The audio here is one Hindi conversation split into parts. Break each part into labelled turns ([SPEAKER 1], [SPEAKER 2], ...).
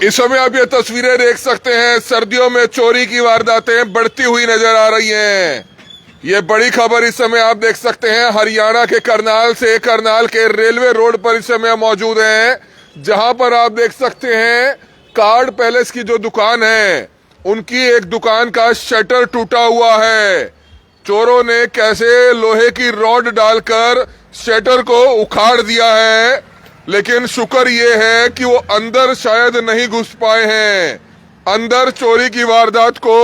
[SPEAKER 1] इस समय आप ये तस्वीरें देख सकते हैं, सर्दियों में चोरी की वारदातें बढ़ती हुई नजर आ रही हैं। ये बड़ी खबर इस समय आप देख सकते हैं हरियाणा के करनाल से। करनाल के रेलवे रोड पर इस समय मौजूद हैं, जहां पर आप देख सकते हैं कार्ड पैलेस की जो दुकान है, उनकी एक दुकान का शटर टूटा हुआ है। चोरों ने कैसे लोहे की रॉड डालकर शटर को उखाड़ दिया है, लेकिन शुक्र ये है कि वो अंदर शायद नहीं घुस पाए हैं, अंदर चोरी की वारदात को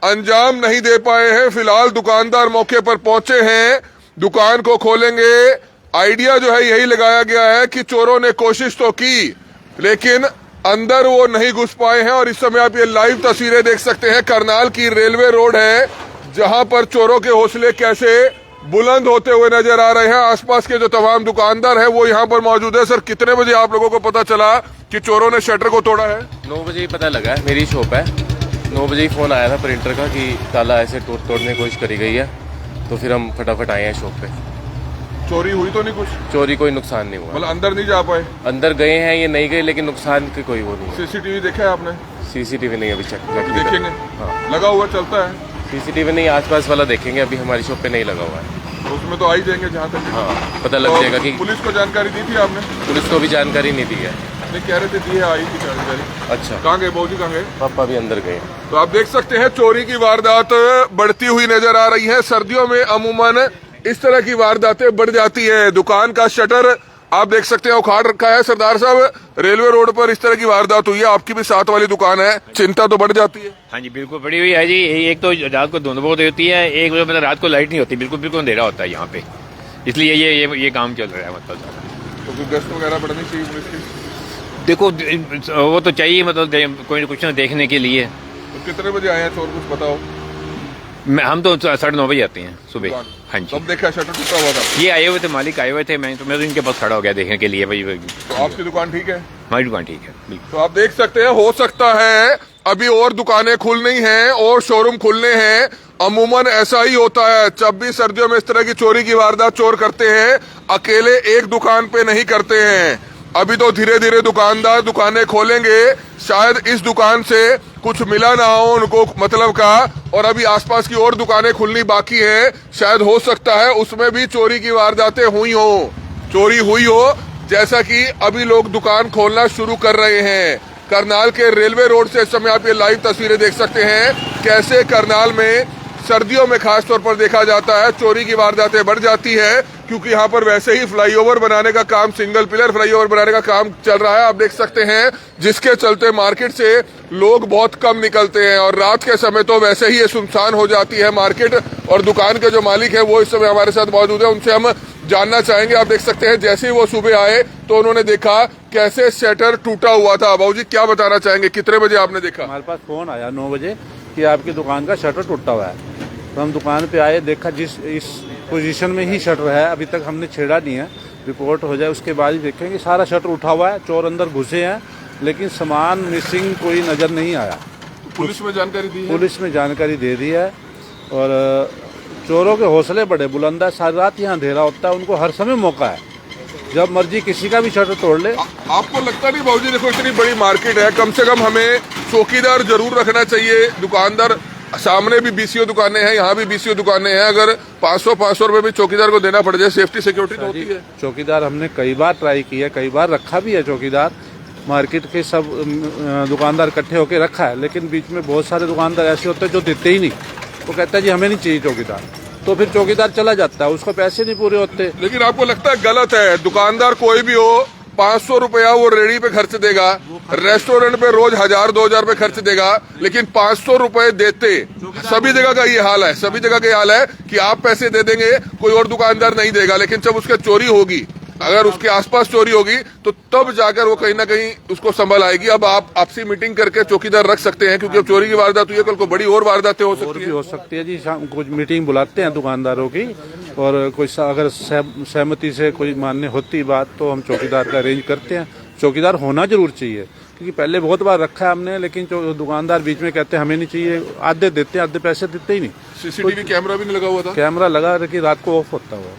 [SPEAKER 1] अंजाम नहीं दे पाए हैं। फिलहाल दुकानदार मौके पर पहुंचे हैं, दुकान को खोलेंगे। आइडिया जो है यही लगाया गया है कि चोरों ने कोशिश तो की, लेकिन अंदर वो नहीं घुस पाए हैं। और इस समय आप ये लाइव तस्वीरें देख सकते हैं, करनाल की रेलवे रोड है, जहां पर चोरों के हौसले कैसे बुलंद होते हुए नजर आ रहे हैं। आसपास के जो तमाम दुकानदार हैं वो यहाँ पर मौजूद है। सर, कितने बजे आप लोगों को पता चला कि चोरों ने शटर को तोड़ा है?
[SPEAKER 2] 9 बजे ही पता लगा है, मेरी शॉप है। 9 बजे ही फोन आया था प्रिंटर का कि ताला ऐसे तोड़ने की कोशिश करी गई है, तो फिर हम फटाफट आए हैं शॉप पे।
[SPEAKER 1] चोरी हुई तो नहीं? कुछ
[SPEAKER 2] चोरी कोई नुकसान नहीं हुआ।
[SPEAKER 1] मतलब अंदर नहीं जा पाए?
[SPEAKER 2] अंदर गए हैं, ये नहीं गए, लेकिन नुकसान की कोई वो नहीं है।
[SPEAKER 1] सीसीटीवी देखा है आपने?
[SPEAKER 2] सीसीटीवी नहीं, अभी चेक
[SPEAKER 1] देखेंगे।
[SPEAKER 2] हाँ,
[SPEAKER 1] लगा हुआ चलता है
[SPEAKER 2] सीसीटीवी नहीं, आसपास वाला देखेंगे। अभी हमारी शॉप पे नहीं लगा हुआ है,
[SPEAKER 1] तो उसमें तो आ ही जाएंगे जहाँ तक।
[SPEAKER 2] हाँ, पता लग जाएगा कि
[SPEAKER 1] पुलिस को जानकारी दी थी आपने?
[SPEAKER 2] पुलिस को भी जानकारी नहीं दी है।
[SPEAKER 1] नहीं, कह रहे थे दी है, आई थी जानकारी।
[SPEAKER 2] अच्छा,
[SPEAKER 1] कहाँ गए बाबूजी, कहाँ गए?
[SPEAKER 2] पापा भी अंदर गए।
[SPEAKER 1] तो आप देख सकते हैं चोरी की वारदात बढ़ती हुई नजर आ रही है। सर्दियों में अमूमन इस तरह की वारदातें बढ़ जाती है। दुकान का शटर आप देख सकते हैं उखाड़ रखा है। सरदार साहब, रेलवे रोड पर इस तरह की वारदात हुई है, आपकी भी साथ वाली दुकान है, चिंता तो बढ़ जाती है।
[SPEAKER 3] हाँ जी, बिल्कुल बड़ी हुई है जी। एक तो रात को धुंध बहुत होती है, एक मतलब रात को लाइट नहीं होती, बिल्कुल बिल्कुल अंधेरा होता है यहाँ पे, इसलिए ये काम चल रहा है। मतलब
[SPEAKER 1] तो कोई गश्त वगैरह बढ़नी चाहिए पुलिस की?
[SPEAKER 3] देखो, वो तो चाहिए, मतलब कोई कुछ ना देखने के लिए।
[SPEAKER 1] तो कितने बजे आए हैं चोर, कुछ बताओ?
[SPEAKER 3] हम तो 9:30 बजे आते हैं सुबह। हाँ जी।
[SPEAKER 1] तब देखा शटर टूटा हुआ था?
[SPEAKER 3] ये आए हुए थे, मालिक आए हुए थे, मैं तो इनके पास खड़ा हो गया देखने के लिए। भाई
[SPEAKER 1] तो आपकी दुकान ठीक है?
[SPEAKER 3] हमारी दुकान ठीक है बिल्कुल।
[SPEAKER 1] तो आप देख सकते हैं, हो सकता है अभी और दुकानें खुलनी हैं और शोरूम खुलने हैं। अमूमन ऐसा ही होता है, जब भी सर्दियों में इस तरह की चोरी की वारदात चोर करते हैं, अकेले एक दुकान पे नहीं करते हैं। अभी तो धीरे धीरे दुकानदार दुकानें खोलेंगे, शायद इस दुकान से कुछ मिला ना हो उनको मतलब का, और अभी आसपास की और दुकानें खुलनी बाकी हैं, शायद हो सकता है उसमें भी चोरी की वारदातें चोरी हुई हो, जैसा कि अभी लोग दुकान खोलना शुरू कर रहे हैं। करनाल के रेलवे रोड से इस समय आप ये लाइव तस्वीरें देख सकते हैं, कैसे करनाल में सर्दियों में खास तौर पर देखा जाता है चोरी की वारदातें बढ़ जाती है, क्योंकि यहाँ पर वैसे ही फ्लाईओवर बनाने का काम, सिंगल पिलर फ्लाईओवर बनाने का काम चल रहा है। आप देख सकते हैं, जिसके चलते मार्केट से लोग बहुत कम निकलते हैं, और रात के समय तो वैसे ही ये सुनसान हो जाती है मार्केट। और दुकान के जो मालिक है वो इस समय हमारे साथ मौजूद है, उनसे हम जानना चाहेंगे। आप देख सकते हैं, जैसे ही वो सुबह आए तो उन्होंने देखा कैसे शटर टूटा हुआ था। बाबूजी, क्या बताना चाहेंगे, कितने बजे आपने देखा?
[SPEAKER 4] हमारे पास फोन आया 9 बजे कि आपकी दुकान का शटर टूटा हुआ है, तो हम दुकान पे आए, देखा जिस इस पोजीशन में ही शटर है, अभी तक हमने छेड़ा नहीं है, रिपोर्ट हो जाए उसके बाद ही देखेंगे। सारा शटर उठा हुआ है, चोर अंदर घुसे हैं, लेकिन सामान मिसिंग कोई नज़र नहीं आया।
[SPEAKER 1] पुलिस में जानकारी दी है?
[SPEAKER 4] पुलिस में जानकारी दे दी है, और चोरों के हौसले बड़े बुलंद है। सारी रात यहाँ अंधेरा होता है, उनको हर समय मौका है, जब मर्जी किसी का भी शटर तोड़ ले।
[SPEAKER 1] आपको लगता नहीं बाबूजी, देखो इतनी बड़ी मार्केट है, कम से कम हमें चौकीदार जरूर रखना चाहिए। दुकानदार, सामने भी बीसीओ दुकानें हैं, यहाँ भी बीसीओ दुकानें हैं, अगर 500 रुपए भी चौकीदार को देना पड़ जाए, सेफ्टी सिक्योरिटी तो होती है।
[SPEAKER 4] चौकीदार हमने कई बार ट्राई किया, कई बार रखा भी है चौकीदार, मार्केट के सब दुकानदार इकट्ठे होकर रखा है, लेकिन बीच में बहुत सारे दुकानदार ऐसे होते हैं जो देते ही नहीं। वो कहता है जी हमें नहीं चाहिए चौकीदार, तो फिर चौकीदार चला जाता है, उसको पैसे नहीं पूरे होते।
[SPEAKER 1] लेकिन आपको लगता है गलत है, दुकानदार कोई भी हो 500 रुपया वो रेडी पे खर्च देगा, रेस्टोरेंट पे रोज 1000-2000 रुपए खर्च देगा, लेकिन 500 रुपए देते, सभी जगह का ये हाल है, सभी जगह का ये हाल है कि आप पैसे दे देंगे, कोई और दुकानदार नहीं देगा, लेकिन जब उसके चोरी होगी, अगर उसके आसपास चोरी होगी, तो तब जाकर वो कहीं ना कहीं उसको संभल आएगी। अब आप आपसी मीटिंग करके चौकीदार रख सकते हैं, क्योंकि अब चोरी की वारदात हुई है, कल को बड़ी और वारदातें हो सकती है
[SPEAKER 4] जी। कुछ मीटिंग बुलाते हैं दुकानदारों की, और कोई अगर सहमति से कोई मान्य होती बात, तो हम चौकीदार का अरेंज करते हैं। चौकीदार होना जरूर चाहिए, क्योंकि पहले बहुत बार रखा है हमने, लेकिन जो दुकानदार बीच में कहते हैं हमें नहीं चाहिए, आधे देते हैं, आधे पैसे देते ही नहीं।
[SPEAKER 1] सीसीटीवी कैमरा भी नहीं लगा हुआ था?
[SPEAKER 4] कैमरा लगा, लेकिन रात को ऑफ होता हुआ।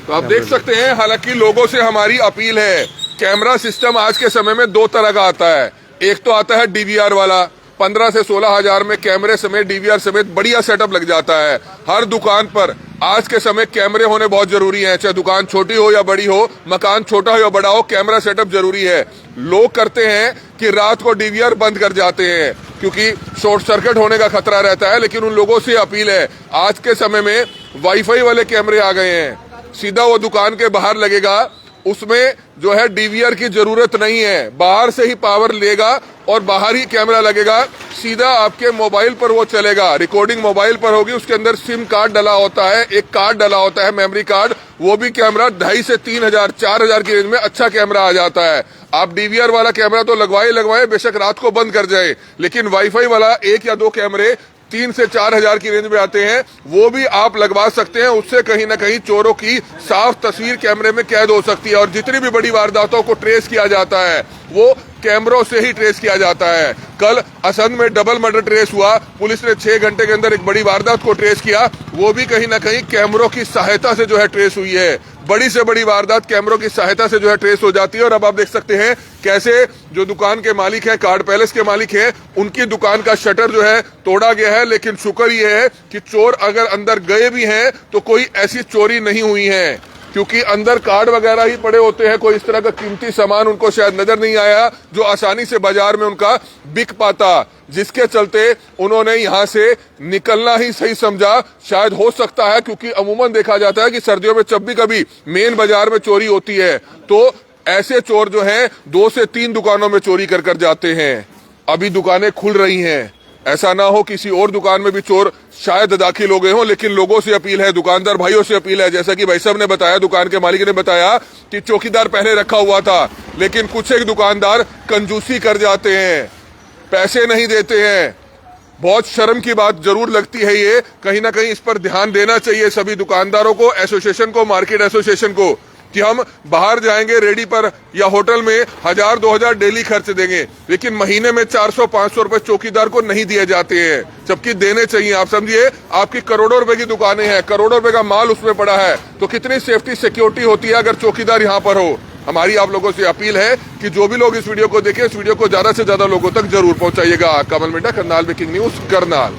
[SPEAKER 1] तो आप देख सकते हैं, हालांकि लोगों से हमारी अपील है, कैमरा सिस्टम आज के समय में 2 तरह का आता है। एक तो आता है डीवीआर वाला, 15 से 16 हजार में कैमरे समेत डीवीआर समेत बढ़िया सेटअप लग जाता है। हर दुकान पर आज के समय कैमरे होने बहुत जरूरी हैं, चाहे दुकान छोटी हो या बड़ी हो, मकान छोटा हो या बड़ा हो, कैमरा सेटअप जरूरी है। लोग करते हैं कि रात को डीवीआर बंद कर जाते हैं क्योंकि शॉर्ट सर्किट होने का खतरा रहता है, लेकिन उन लोगों से अपील है, आज के समय में वाईफाई वाले कैमरे आ गए हैं, सीधा वो दुकान के बाहर लगेगा, उसमें जो है डीवीआर की जरूरत नहीं है, बाहर से ही पावर लेगा और बाहर ही कैमरा लगेगा, सीधा आपके मोबाइल पर वो चलेगा, रिकॉर्डिंग मोबाइल पर होगी, उसके अंदर सिम कार्ड डला होता है, एक कार्ड डला होता है मेमोरी कार्ड, वो भी कैमरा 2,500 से 3,000 4,000 की रेंज में अच्छा कैमरा आ जाता है। आप डीवीआर वाला कैमरा तो लगवाए बेशक रात को बंद कर जाए, लेकिन वाईफाई वाला 1 या 2 कैमरे 3 से 4,000 की रेंज में आते हैं, वो भी आप लगवा सकते हैं। उससे कहीं ना कहीं चोरों की साफ तस्वीर कैमरे में कैद हो सकती है और जितनी भी बड़ी वारदातों को ट्रेस किया जाता है वो कैमरों से ही ट्रेस किया जाता है। कल असंध में डबल मर्डर ट्रेस हुआ, पुलिस ने 6 घंटे के अंदर एक बड़ी वारदात को ट्रेस किया, वो भी कहीं ना कहीं कैमरों की सहायता से जो है ट्रेस हुई है। बड़ी से बड़ी वारदात कैमरों की सहायता से जो है ट्रेस हो जाती है। और अब आप देख सकते हैं कैसे जो दुकान के मालिक हैं, कार्ड पैलेस के मालिक हैं, उनकी दुकान का शटर जो है तोड़ा गया है, लेकिन शुक्र ये है कि चोर अगर अंदर गए भी हैं तो कोई ऐसी चोरी नहीं हुई है, क्योंकि अंदर कार्ड वगैरह ही पड़े होते हैं, कोई इस तरह का कीमती सामान उनको शायद नजर नहीं आया जो आसानी से बाजार में उनका बिक पाता, जिसके चलते उन्होंने यहां से निकलना ही सही समझा। शायद हो सकता है क्योंकि अमूमन देखा जाता है कि सर्दियों में जब भी कभी मेन बाजार में चोरी होती है तो ऐसे चोर जो हैं 2 से 3 दुकानों में चोरी कर कर जाते हैं। अभी दुकानें खुल रही हैं, ऐसा ना हो किसी और दुकान में भी चोर शायद दाखिल हो गए हों, लेकिन लोगों से अपील है, दुकानदार भाइयों से अपील है, जैसा कि भाई साहब ने बताया, दुकान के मालिक ने बताया कि चौकीदार पहले रखा हुआ था, लेकिन कुछ एक दुकानदार कंजूसी कर जाते हैं, पैसे नहीं देते हैं। बहुत शर्म की बात जरूर लगती है ये, कहीं ना कहीं इस पर ध्यान देना चाहिए सभी दुकानदारों को, एसोसिएशन को, मार्केट एसोसिएशन को, कि हम बाहर जाएंगे रेडी पर या होटल में 1,000-2,000 डेली खर्च देंगे, लेकिन महीने में 400-500 रुपए चौकीदार को नहीं दिए जाते हैं, जबकि देने चाहिए। आप समझिए आपकी करोड़ों रुपए की दुकानें हैं, करोड़ों रुपए का माल उसमें पड़ा है, तो कितनी सेफ्टी सिक्योरिटी होती है अगर चौकीदार यहाँ पर हो। हमारी आप लोगों से अपील है कि जो भी लोग इस वीडियो को देखें, इस वीडियो को ज्यादा से ज्यादा लोगों तक जरूर पहुंचाइएगा। कमल मिंडा, करनाल ब्रेकिंग न्यूज, करनाल।